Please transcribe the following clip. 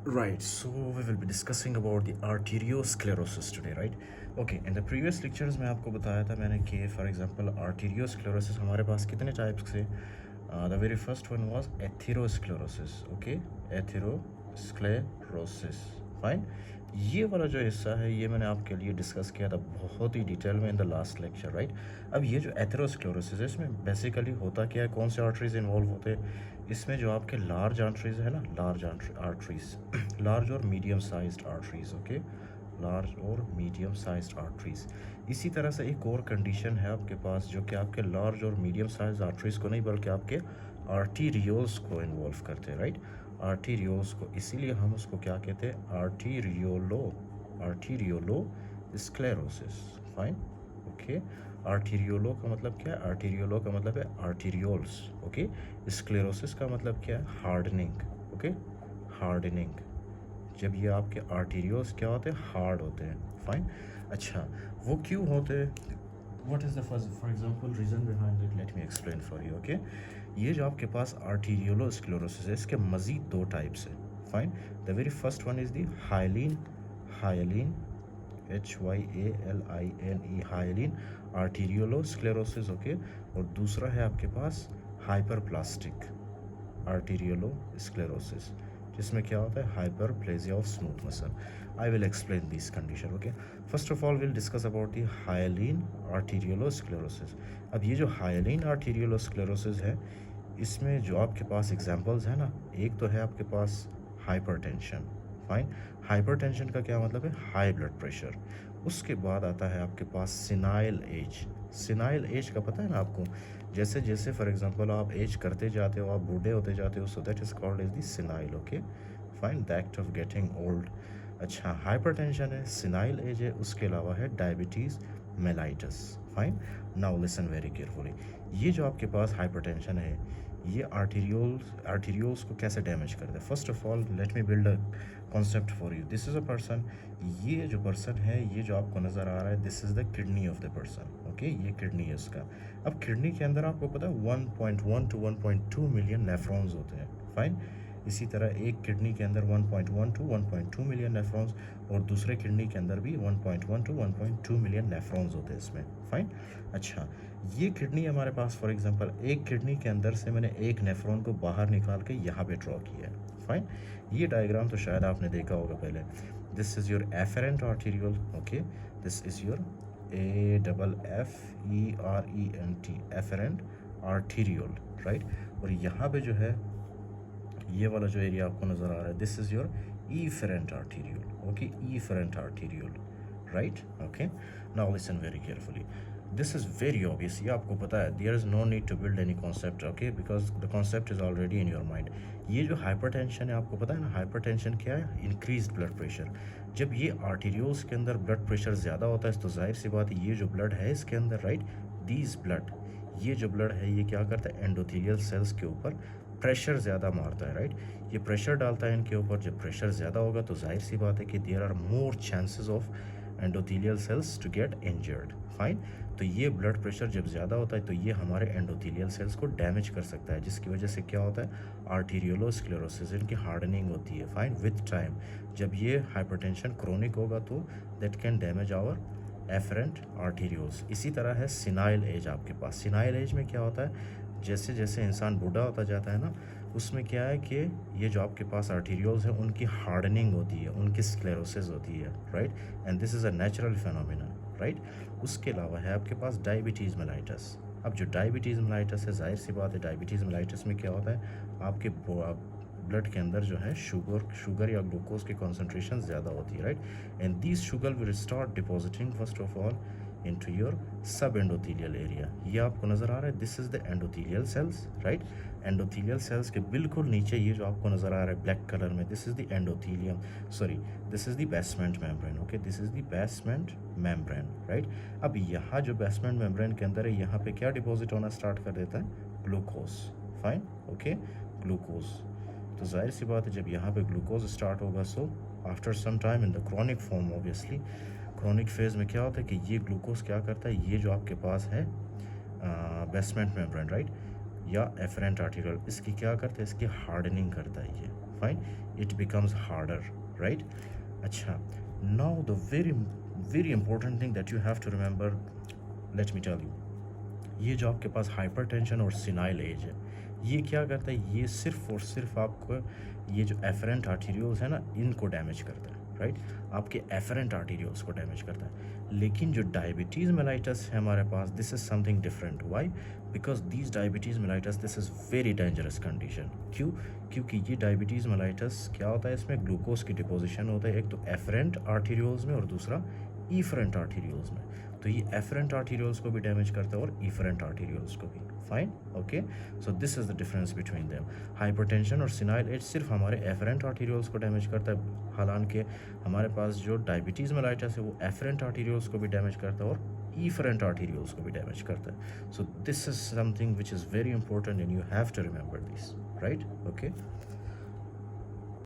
Right, so we will be discussing about the arteriosclerosis today, right? Okay, in the previous lectures में आपको बताया था मैंने कि फॉर एग्जांपल arteriosclerosis हमारे पास कितने टाइप्स थे. The very first one was atherosclerosis, okay? Atherosclerosis, fine. ये वाला जो हिस्सा है ये मैंने आपके लिए डिस्कस किया था बहुत ही डिटेल में in the last lecture, right? अब ये जो एथेरोस्क्लेरोसिस है इसमें बेसिकली होता क्या है, कौन से आर्टरीज इन्वॉल्व होते हैं इसमें? जो आपके लार्ज आर्टरीज है ना, लार्ज आर्टरीज, लार्ज और medium sized arteries, okay, large और मीडियम साइज्ड आर्टरीज. इसी तरह से एक और कंडीशन है आपके पास जो कि आपके लार्ज और मीडियम साइज आर्टरीज को नहीं बल्कि आपके आर्टीरियोल्स को इन्वॉल्व करते हैं, राइट? आर्टीरियोल्स को, इसीलिए हम उसको क्या कहते हैं? आर्टीरियोलो स्क्लेरोसिस, फाइन, ओके. आर्टीरियोलो का मतलब क्या है? आर्टीरियोलो का मतलब है आर्टीरियोल्स, ओके. स्क्लेरोसिस का मतलब क्या है? Hardening, okay, hardening. जब ये आपके आर्टीरियोल्स क्या होते हैं? हार्ड होते हैं, फाइन. अच्छा, वो क्यों होते हैं? What is the first, for example, reason behind it? Let me explain for you, okay? ये जो आपके पास आर्टीरियोलोस्क्लेरोसिस है इसके मज़ीद दो टाइप्स हैं, fine. The very first one is the hyaline, hyaline, HYALINE, hyaline arteriolosclerosis, okay. और दूसरा है आपके पास हाइपरप्लास्टिक आर्टीरियोलोस्क्लेरोसिस जिसमें क्या होता है? Hyperplasia of smooth muscle. I will explain this condition, okay. First of all will discuss about the hyaline arteriolosclerosis. अब ये जो हाइलिन आर्टीरियोलोस्क्लेरोसिस है इसमें जो आपके पास एग्जांपल्स है ना, एक तो है आपके पास हाइपरटेंशन, फाइन. हाइपरटेंशन का क्या मतलब है? High blood pressure. उसके बाद आता है आपके पास सिनाइल एज. सिनाइल एज का पता है ना आपको? जैसे जैसे फॉर एग्जांपल आप एज करते जाते हो, आप बूढ़े होते जाते हो, so that is called as the senile, okay, fine, the act of getting old. अच्छा, हाइपरटेंशन है, सिनाइल एज है, उसके अलावा है diabetes mellitus, fine. Now listen very carefully. ये जो आपके पास हाइपरटेंशन है ये आर्टीरियोल्स को कैसे डैमेज करता है? First of all let me build a concept for you. This is a person. ये जो पर्सन है ये जो आपको नज़र आ रहा है this is the kidney of the person, okay. ये किडनी है उसका. अब किडनी के अंदर आपको पता है 1.1 टू 1.2 मिलियन नेफ्रॉन्स होते हैं, फाइन. इसी तरह एक किडनी के अंदर 1.1 टू 1.2 मिलियन नेफ्रॉन्स और दूसरे किडनी के अंदर भी 1.1 टू 1.2 मिलियन नेफ्रॉन्स होते हैं इसमें, फाइन. अच्छा, ये किडनी हमारे पास फॉर एग्जांपल एक किडनी के अंदर से मैंने एक नेफ्रॉन को बाहर निकाल के यहाँ पे ड्रॉ किया है, फाइन. ये डायग्राम तो शायद आपने देखा होगा पहले. This is your afferent arterial, okay. This is your AFFERENT afferent arterial, right. और यहाँ पे जो है ये वाला जो एरिया आपको नज़र आ रहा है this is your efferent arteriole, okay, efferent arteriole, right, okay. Now listen very carefully. This is very obvious, ये आपको पता है. There is no need to build any concept, okay, because the concept is already in your mind. ये जो hypertension है आपको पता है ना, हाइपरटेंशन क्या है? Increase blood pressure. जब ये आर्टीरियोल्स के अंदर ब्लड प्रेशर ज़्यादा होता है तो जाहिर सी बात है ये जो ब्लड है इसके अंदर, राइट, दीज ब्लड, ये जो ब्लड है ये क्या करता है? एंडोथेलियल सेल्स के ऊपर प्रेशर ज़्यादा मारता है, राइट. ये प्रेशर डालता है इनके ऊपर. जब प्रेशर ज़्यादा होगा तो जाहिर सी बात है कि there are more chances of endothelial cells to get injured, fine. तो ये ब्लड प्रेशर जब ज़्यादा होता है तो ये हमारे एंडोथेलियल सेल्स को डैमेज कर सकता है जिसकी वजह से क्या होता है? आर्टीरियोलोस्क्लेरोसिस, इनकी हार्डनिंग होती है, फाइन, विथ टाइम. जब ये हाइपरटेंशन क्रोनिक होगा तो that can damage our afferent arterioles. इसी तरह है सिनाइल एज आपके पास. सिनाइल एज में क्या होता है? जैसे जैसे इंसान बूढ़ा होता जाता है ना उसमें क्या है कि ये जो आपके पास आर्टीरियोल्स हैं उनकी हार्डनिंग होती है, उनकी स्क्लेरोसिस होती है, right. And this is a natural phenomena, right. उसके अलावा है आपके पास डायबिटीज़ मेलाइटस. अब जो डायबिटीज़ मेलाइटस है जाहिर सी बात है डायबिटीज़ मेलाइटस में क्या होता है? आपके ब्लड के अंदर जो है शुगर या ग्लूकोज की कॉन्सेंट्रेशन ज़्यादा होती है, right. And this sugar will start depositing first of all into your subendothelial area. ये आपको नज़र आ रहा है this is the endothelial cells, right. Endothelial cells के बिल्कुल नीचे ये जो आपको नज़र आ रहा है ब्लैक कलर में this is the endothelium, sorry this is the basement membrane, okay, this is the basement membrane, right. अब यहाँ जो बेसमेंट मेम्ब्रेन के अंदर है यहाँ पे क्या डिपॉजिट होना स्टार्ट कर देता है? Glucose, fine, okay, glucose. तो जाहिर सी बात है जब यहाँ पे ग्लूकोज स्टार्ट होगा so after some time in the chronic form, obviously chronic phase में क्या होता है कि ये ग्लूकोज क्या करता है? ये जो आपके पास है बेसमेंट मेम्ब्रेन, राइट, या एफरेंट आर्टीरियल, इसकी क्या करता है? इसकी हार्डनिंग करता है ये, fine, it becomes harder, right. अच्छा, now the very very important thing that you have to remember, let me tell you, ये जो आपके पास हाइपरटेंशन और सिनाइल एज है, ये क्या करता है, ये सिर्फ और सिर्फ आपको ये जो एफरेंट आर्टीरियोल्स है ना, इनको डैमेज करता है, राइट. आपके एफरेंट आर्टीरियोल्स को डैमेज करता है. लेकिन जो डायबिटीज़ मेलाइटस है हमारे पास, this is something different. Why? Because these diabetes mellitus, this is very dangerous condition. क्यों? क्योंकि ये डायबिटीज़ मेलाइटस क्या होता है, इसमें ग्लूकोज की डिपोजिशन होता है, एक तो एफरेंट आर्टीरियोल्स में और दूसरा ईफरेंट आर्टीरियोल्स में. तो ये एफरेंट आर्टीरियोल्स को भी डैमेज करता है और ईफरेंट आर्टीरियोल्स को भी. Fine, okay. So this is the difference between them. Hypertension और सिनाइल एज सिर्फ हमारे एफरेंट आर्टीरियोल्स को डैमेज करता है, हालांकि हमारे पास जो डायबिटीज़ मेलाइटस है वो एफरेंट आर्टीरियोल्स को भी डैमेज करता है और ईफरेंट आर्टीरियोल्स को भी डैमेज करता है. So this is something which is very important and you have to remember this, right. Okay.